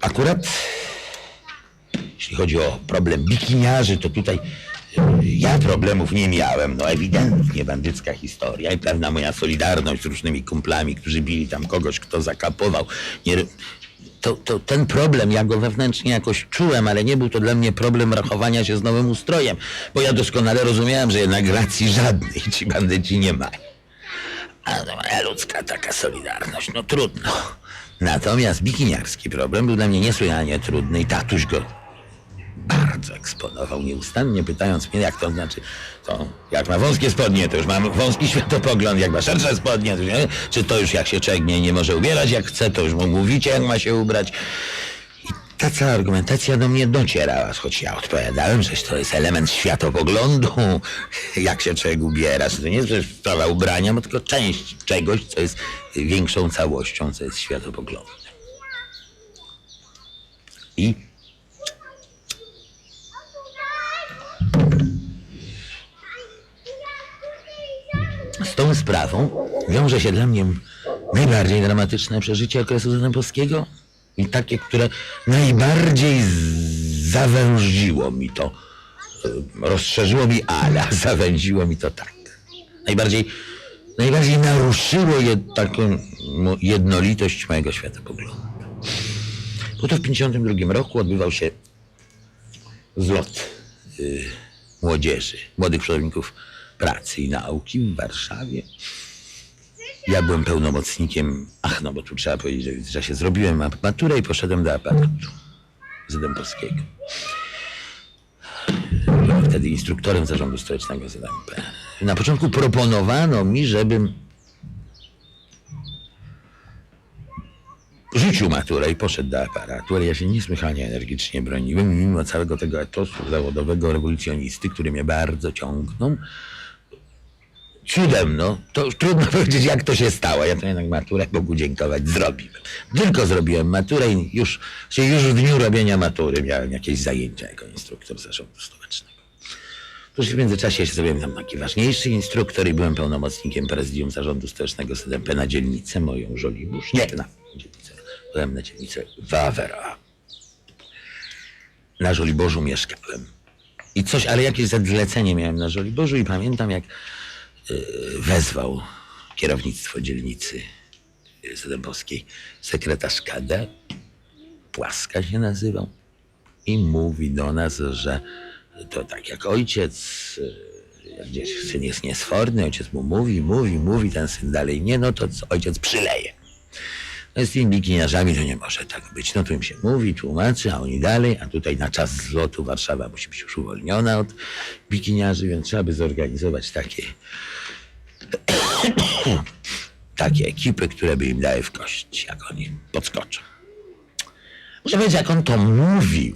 Akurat jeśli chodzi o problem bikiniarzy, to tutaj ja problemów nie miałem. No ewidentnie bandycka historia i pewna moja solidarność z różnymi kumplami, którzy bili tam kogoś, kto zakapował. Ten problem, ja go wewnętrznie jakoś czułem, ale nie był to dla mnie problem rachowania się z nowym ustrojem, bo ja doskonale rozumiałem, że jednak racji żadnej ci bandyci nie mają. A to moja ludzka taka solidarność, no trudno. Natomiast bikiniarski problem był dla mnie niesłychanie trudny i tatuś go bardzo eksponował, nieustannie pytając mnie, jak to znaczy, to jak ma wąskie spodnie, to już mam wąski światopogląd, jak ma szersze spodnie, to nie, czy to już jak się człowiek nie może ubierać jak chce, to już mu mówicie, jak ma się ubrać. I ta cała argumentacja do mnie docierała, choć ja odpowiadałem, że to jest element światopoglądu, jak się człowiek ubiera, że to nie jest sprawa ubrania, bo tylko część czegoś, co jest większą całością, co jest światopoglądem. I z tą sprawą wiąże się dla mnie najbardziej dramatyczne przeżycie okresu zastępowskiego i takie, które najbardziej zawęziło mi to, rozszerzyło mi ala, zawęziło mi to tak. Najbardziej naruszyło taką jednolitość mojego światopoglądu. Bo to w 1952 roku odbywał się zlot młodzieży, młodych przodowników pracy i nauki w Warszawie. Ja byłem pełnomocnikiem, no bo tu trzeba powiedzieć, że w międzyczasie zrobiłem maturę i poszedłem do aparatu ZDM-polskiego. Byłem wtedy instruktorem zarządu stołecznego ZMP. Na początku proponowano mi, żebym rzucił maturę i poszedł do aparatu, ale ja się niesłychanie energicznie broniłem, mimo całego tego etosu zawodowego rewolucjonisty, który mnie bardzo ciągnął. Cudem, no, to już trudno powiedzieć, jak to się stało. Ja to jednak maturę, Bogu dziękować, zrobiłem. Tylko zrobiłem maturę i już w dniu robienia matury miałem jakieś zajęcia jako instruktor zarządu stołecznego. Już w międzyczasie zrobiłem tam taki ważniejszy instruktor i byłem pełnomocnikiem prezydium zarządu stołecznego ZMP na dzielnicę moją Żoliborz. Nie, na dzielnicę. Byłem na dzielnicę Wawera. Na Żoliborzu mieszkałem. I coś, ale jakieś zlecenie miałem na Żoliborzu i pamiętam, jak wezwał kierownictwo dzielnicy ZDM-polskiej sekretarz KD, Płaska się nazywał, i mówi do nas, że to tak jak ojciec, jak gdzieś syn jest niesforny, ojciec mu mówi, ten syn dalej nie, no to ojciec przyleje. No z tymi bikiniarzami to nie może tak być. No tu im się mówi, tłumaczy, a oni dalej, a tutaj na czas zlotu Warszawa musi być już uwolniona od bikiniarzy, więc trzeba by zorganizować takie ekipy, które by im dały w kość, jak oni podskoczą. Muszę powiedzieć, jak on to mówił,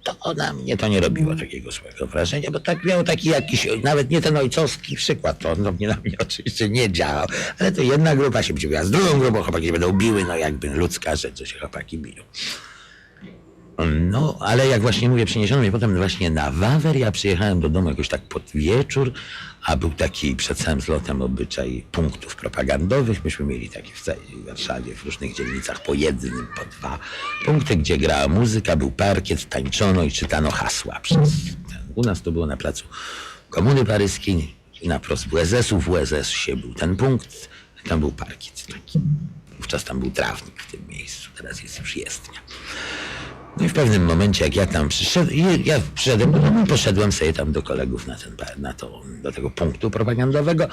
to na mnie to nie robiło takiego złego wrażenia, bo tak miał taki jakiś, nawet nie ten ojcowski przykład, to on na mnie oczywiście nie działał, ale to jedna grupa się biła z drugą grupą, chłopaki się będą biły, no jakby ludzka rzecz, że się chłopaki biją. No, ale jak właśnie mówię, przeniesiono mnie potem właśnie na Wawer, ja przyjechałem do domu jakoś tak pod wieczór, a był taki przed całym zlotem obyczaj punktów propagandowych. Myśmy mieli takie w całej Warszawie, w różnych dzielnicach po jednym, po dwa punkty, gdzie grała muzyka, był parkiet, tańczono i czytano hasła. U nas to było na placu Komuny Paryskiej, na prost WSS-u, w WSS-ie był ten punkt, tam był parkiet taki. Wówczas tam był trawnik w tym miejscu, teraz jest już jezdnia. No i w pewnym momencie, jak ja tam przyszedłem, ja przyszedłem do domu, poszedłem sobie tam do kolegów do tego punktu propagandowego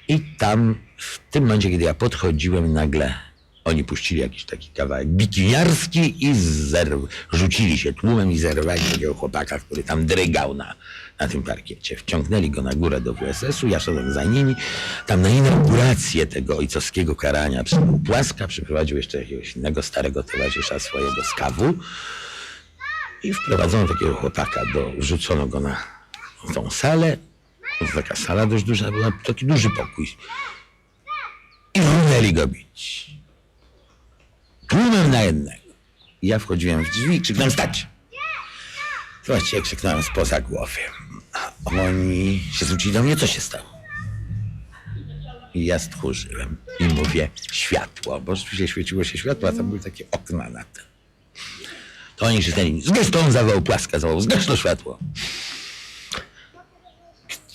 i tam w tym momencie, kiedy ja podchodziłem, nagle oni puścili jakiś taki kawałek bikiniarski i rzucili się tłumem i zerwali takiego chłopaka, który tam drygał na tym parkiecie. Wciągnęli go na górę do WSS-u, ja szedłem za nimi. Tam na inaugurację tego ojcowskiego karania przybył Płaska, przyprowadził jeszcze jakiegoś innego starego towarzysza swojego z KW i wprowadzono takiego chłopaka, wrzucono go na tą salę. Taka sala dość duża była, taki duży pokój. I runęli go bić. Tłumem na jednego. I ja wchodziłem w drzwi i krzyknąłem: stać! Właściwie krzyknąłem spoza głowy. A oni się zwrócili do mnie: co się stało? I ja stchórzyłem i mówię: światło, bo rzeczywiście świeciło się światło, a tam były takie okna na tym. To oni krzyczeli, zgaś to, on zawołał, Płaska zawołał, zgaś to światło.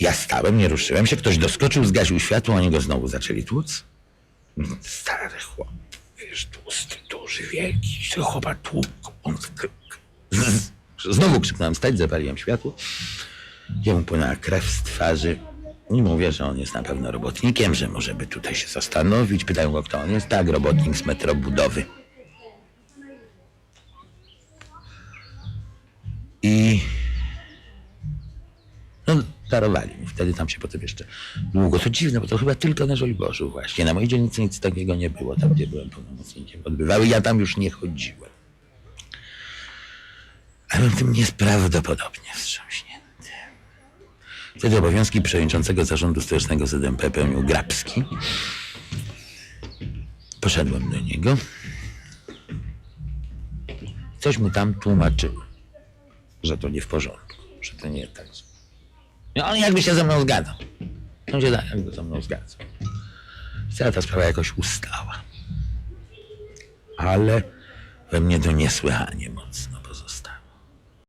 Ja stałem, nie ruszyłem się, ktoś doskoczył, zgasił światło, oni go znowu zaczęli tłuc. Stary chłop, wiesz, tłusty, duży, wielki, co chłopak tłukł. Znowu krzyknąłem stać, zapaliłem światło. Jemu płynęła krew z twarzy. I mówię, że on jest na pewno robotnikiem, że może by tutaj się zastanowić. Pytają go, kto on jest. Tak, robotnik z metrobudowy. I no, darowali mi. Wtedy tam się potem jeszcze długo. To dziwne, bo to chyba tylko na Żoliborzu właśnie. Na mojej dzielnicy nic takiego nie było. Tam, gdzie byłem pełnomocnikiem, odbywały. Ja tam już nie chodziłem. Ale byłem tym nieprawdopodobnie wstrząśnięty. Wtedy obowiązki przewodniczącego zarządu stołecznego ZMP pełnił Grabski. Poszedłem do niego. Coś mu tam tłumaczyłem, że to nie w porządku, że to nie tak. I on jakby się ze mną zgadzał. On się jakby ze mną zgadzał. Cała ta sprawa jakoś ustała. Ale we mnie to niesłychanie mocno